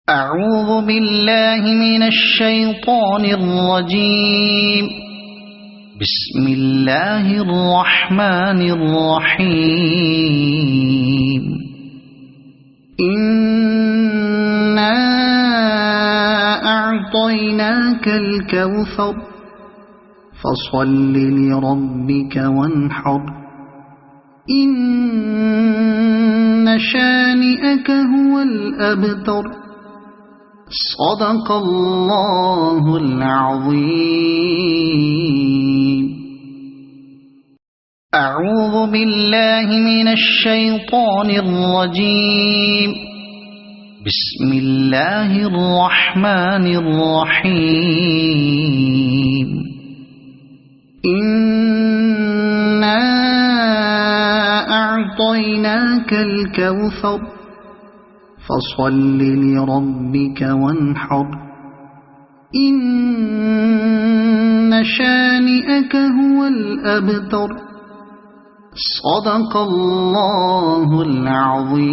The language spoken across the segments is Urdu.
أعوذ بالله من الشيطان الرجيم. بسم الله الرحمن الرحيم. إنا أعطيناك الكوثر فصل لربك وانحر إن شانئك هو الأبتر. صدق الله العظيم. أعوذ بالله من الشيطان الرجيم. بسم الله الرحمن الرحيم. إنا أعطيناك الكوثر فصل لربك وانحر إن شانئك هو الأبتر. صدق الله العظيم.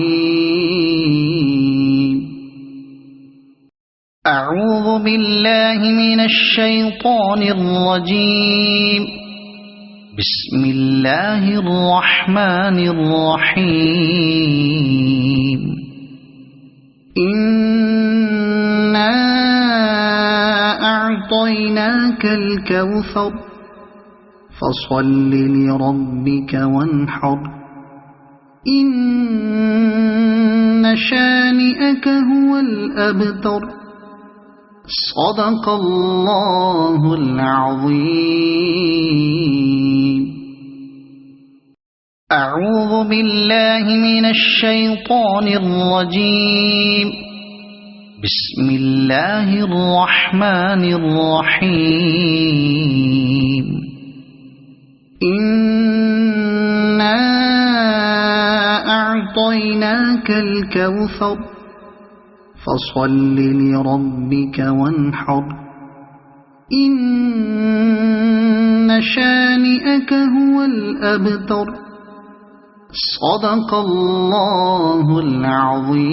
أعوذ بالله من الشيطان الرجيم. بسم الله الرحمن الرحيم. إنا أعطيناك الكوثر فصل لربك وانحر إن شانئك هو الأبتر. صدق الله العظيم. أعوذ بالله من الشيطان الرجيم. بسم الله الرحمن الرحيم. إنا أعطيناك الكوثر فصل لربك وانحر إن شانئك هو الأبتر. صدق الله العظيم.